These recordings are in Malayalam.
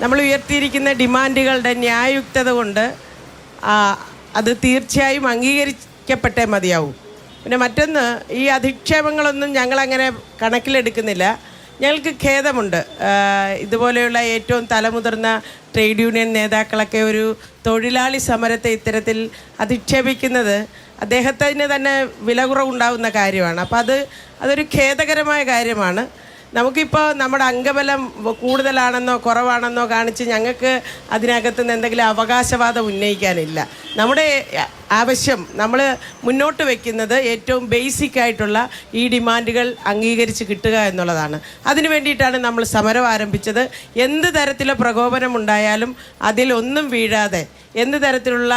നമ്മൾ ഉയർത്തിയിരിക്കുന്ന ഡിമാൻഡുകളുടെ ന്യായയുക്തത കൊണ്ട് അത് തീർച്ചയായും അംഗീകരിക്കപ്പെട്ടേ മതിയാവും. പിന്നെ മറ്റൊന്ന്, ഈ അധിക്ഷേപങ്ങളൊന്നും ഞങ്ങളങ്ങനെ കണക്കിലെടുക്കുന്നില്ല. ഞങ്ങൾക്ക് ഖേദമുണ്ട്. ഇതുപോലെയുള്ള ഏറ്റവും തലമുതിർന്ന ട്രേഡ് യൂണിയൻ നേതാക്കളൊക്കെ ഒരു തൊഴിലാളി സമരത്തെ ഇത്തരത്തിൽ അധിക്ഷേപിക്കുന്നത് അദ്ദേഹത്തിന് തന്നെ വില കുറവുണ്ടാകുന്ന കാര്യമാണ്. അപ്പോൾ അതൊരു ഖേദകരമായ കാര്യമാണ്. നമുക്കിപ്പോൾ നമ്മുടെ അംഗബലം കൂടുതലാണെന്നോ കുറവാണെന്നോ കാണിച്ച് ഞങ്ങൾക്ക് അതിനകത്ത് നിന്ന് എന്തെങ്കിലും അവകാശവാദം ഉന്നയിക്കാനില്ല. നമ്മുടെ ആവശ്യം നമ്മൾ മുന്നോട്ട് വയ്ക്കുന്നത് ഏറ്റവും ബേസിക് ആയിട്ടുള്ള ഈ ഡിമാൻഡുകൾ അംഗീകരിച്ച് കിട്ടുക എന്നുള്ളതാണ്. അതിനു വേണ്ടിയിട്ടാണ് നമ്മൾ സമരം ആരംഭിച്ചത്. എന്ത് തരത്തിലുള്ള പ്രകോപനം ഉണ്ടായാലും അതിലൊന്നും വീഴാതെ, എന്ത് തരത്തിലുള്ള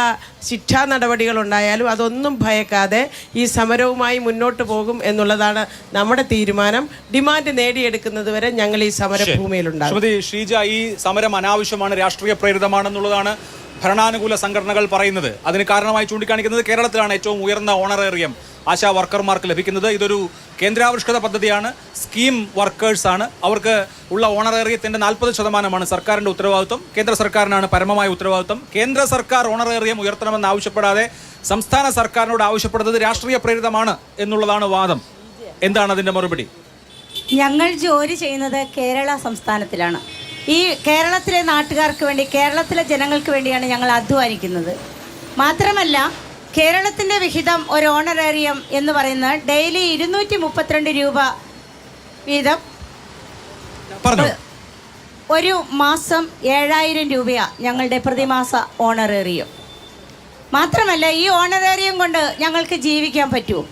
ശിക്ഷാ നടപടികളുണ്ടായാലും അതൊന്നും ഭയക്കാതെ ഈ സമരവുമായി മുന്നോട്ട് പോകും എന്നുള്ളതാണ് നമ്മുടെ തീരുമാനം. ഡിമാൻഡ് നേടിയെടുക്കുന്നത് വരെ ഞങ്ങൾ ഈ സമരഭൂമിയിലുണ്ടാകും. ശ്രീമതി ഷീജ, ഈ സമരം അനാവശ്യമാണ്, രാഷ്ട്രീയ പ്രേരിതമാണെന്നുള്ളതാണ് ഭരണാനുകൂല സംഘടനകൾ പറയുന്നത്. അതിന് കാരണമായി ചൂണ്ടിക്കാണിക്കുന്നത് കേരളത്തിലാണ് ഏറ്റവും ഉയർന്ന ഓണറേറിയം ആശാ വർക്കർമാർക്ക് ലഭിക്കുന്നത്. ഇതൊരു കേന്ദ്രാവിഷ്കൃത പദ്ധതിയാണ്. സ്കീം വർക്കേഴ്സാണ്. അവർക്ക് ഉള്ള ഓണറേറിയത്തിൻ്റെ 40% സർക്കാരിൻ്റെ ഉത്തരവാദിത്വം. കേന്ദ്ര സർക്കാരിനാണ് പരമമായ ഉത്തരവാദിത്വം. കേന്ദ്ര സർക്കാർ ഓണറേറിയം ഉയർത്തണമെന്ന് ആവശ്യപ്പെടാതെ സംസ്ഥാന സർക്കാരിനോട് ആവശ്യപ്പെടുന്നത് രാഷ്ട്രീയ പ്രേരിതമാണ് എന്നുള്ളതാണ് വാദം. എന്താണ് അതിൻ്റെ മറുപടി? ഞങ്ങൾ ജോലി ചെയ്യുന്നത് കേരള സംസ്ഥാനത്തിലാണ്. ഈ കേരളത്തിലെ നാട്ടുകാർക്ക് വേണ്ടി, കേരളത്തിലെ ജനങ്ങൾക്ക് വേണ്ടിയാണ് ഞങ്ങൾ അധ്വാനിക്കുന്നത്. മാത്രമല്ല, കേരളത്തിൻ്റെ വിഹിതം ഒരു ഓണറേറിയം എന്ന് പറയുന്നത് ഡെയിലി 232 രൂപ വീതം, ഒരു മാസം 7000 രൂപയാണ് ഞങ്ങളുടെ പ്രതിമാസ ഓണറേറിയം. മാത്രമല്ല, ഈ ഓണറേറിയം കൊണ്ട് ഞങ്ങൾക്ക് ജീവിക്കാൻ പറ്റുമോ?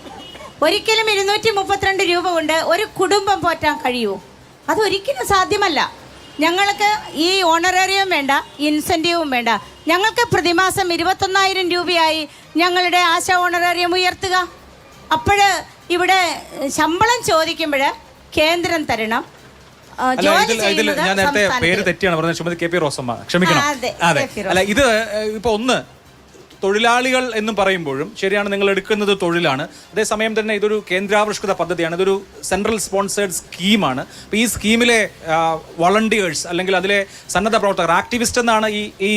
ഒരിക്കലും 232 രൂപ കൊണ്ട് ഒരു കുടുംബം പോറ്റാൻ കഴിയുമോ? അതൊരിക്കലും സാധ്യമല്ല. ഞങ്ങൾക്ക് ഈ ഓണറേറിയം വേണ്ട, ഇൻസെൻറ്റീവും വേണ്ട. ഞങ്ങൾക്ക് പ്രതിമാസം 21,000 രൂപയായി ഞങ്ങളുടെ ആശാ ഓണറേറിയം ഉയർത്തുക. അപ്പോൾ ഇവിടെ ശമ്പളം ചോദിക്കുമ്പോൾ കേന്ദ്രം തരണം. ഞാൻ നേരത്തെ പേര് തെറ്റിയാണ് പറഞ്ഞത്, ശ്രീമതി കെ പി റോസമ്മ, ക്ഷമിക്കണം. അതെ, അല്ല, ഇത് ഇപ്പോൾ ഒന്ന് തൊഴിലാളികൾ എന്നും പറയുമ്പോഴും ശരിയാണ്, നിങ്ങൾ എടുക്കുന്നത് തൊഴിലാണ്. അതേസമയം തന്നെ ഇതൊരു കേന്ദ്രാവിഷ്കൃത പദ്ധതിയാണ്. ഇതൊരു സെൻട്രൽ സ്പോൺസേഡ് സ്കീമാണ്. അപ്പോൾ ഈ സ്കീമിലെ വളണ്ടിയേഴ്സ് അല്ലെങ്കിൽ അതിലെ സന്നദ്ധ പ്രവർത്തകർ, ആക്ടിവിസ്റ്റ് എന്നാണ് ഈ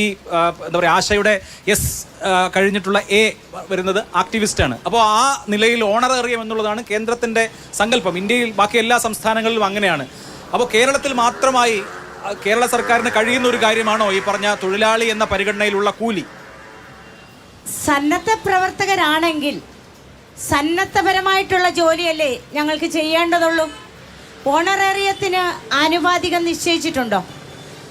എന്താ പറയുക, ആശയുടെ എസ് കഴിഞ്ഞിട്ടുള്ള എ വരുന്നത് ആക്ടിവിസ്റ്റാണ്. അപ്പോൾ ആ നിലയിൽ ഓണറേറിയം എന്നുള്ളതാണ് കേന്ദ്രത്തിൻ്റെ സങ്കല്പം. ഇന്ത്യയിൽ ബാക്കി എല്ലാ സംസ്ഥാനങ്ങളിലും അങ്ങനെയാണ്. അപ്പോൾ കേരളത്തിൽ മാത്രമായി കേരള സർക്കാരിന് കഴിയുന്ന ഒരു കാര്യമാണോ ഈ പറഞ്ഞ തൊഴിലാളി എന്ന പരിഗണനയിലുള്ള കൂലി? സന്നദ്ധ പ്രവർത്തകരാണെങ്കിൽ സന്നദ്ധപരമായിട്ടുള്ള ജോലിയല്ലേ ഞങ്ങൾക്ക് ചെയ്യേണ്ടതുള്ളൂ. ഓണറേറിയത്തിന് ആനുപാതികം നിശ്ചയിച്ചിട്ടുണ്ടോ?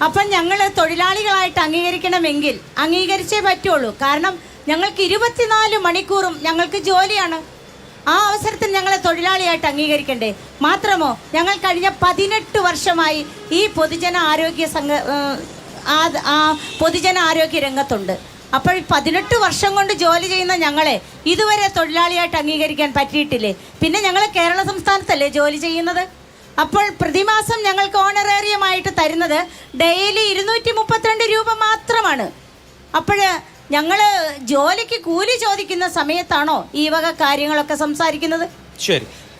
അപ്പം ഞങ്ങൾ തൊഴിലാളികളായിട്ട് അംഗീകരിക്കണമെങ്കിൽ അംഗീകരിച്ചേ പറ്റുള്ളൂ. കാരണം ഞങ്ങൾക്ക് 24 മണിക്കൂറും ഞങ്ങൾക്ക് ജോലിയാണ്. ആ അവസരത്തിൽ ഞങ്ങളെ തൊഴിലാളിയായിട്ട് അംഗീകരിക്കണ്ടേ? മാത്രമോ, ഞങ്ങൾ കഴിഞ്ഞ 18 വർഷമായി ഈ പൊതുജന ആരോഗ്യ രംഗത്തുണ്ട്. അപ്പോൾ 18 വർഷം കൊണ്ട് ജോലി ചെയ്യുന്ന ഞങ്ങളെ ഇതുവരെ തൊഴിലാളിയായിട്ട് അംഗീകരിക്കാൻ പറ്റിയിട്ടില്ലേ? പിന്നെ ഞങ്ങൾ കേരള സംസ്ഥാനത്തല്ലേ ജോലി ചെയ്യുന്നത്? അപ്പോൾ പ്രതിമാസം ഞങ്ങൾക്ക് ഓണറേറിയമായിട്ട് തരുന്നത് ഡെയിലി 232 രൂപ മാത്രമാണ്. അപ്പോൾ ഞങ്ങൾ ജോലിക്ക് കൂലി ചോദിക്കുന്ന സമയത്താണോ ഈ വക കാര്യങ്ങളൊക്കെ സംസാരിക്കുന്നത്? ശരി.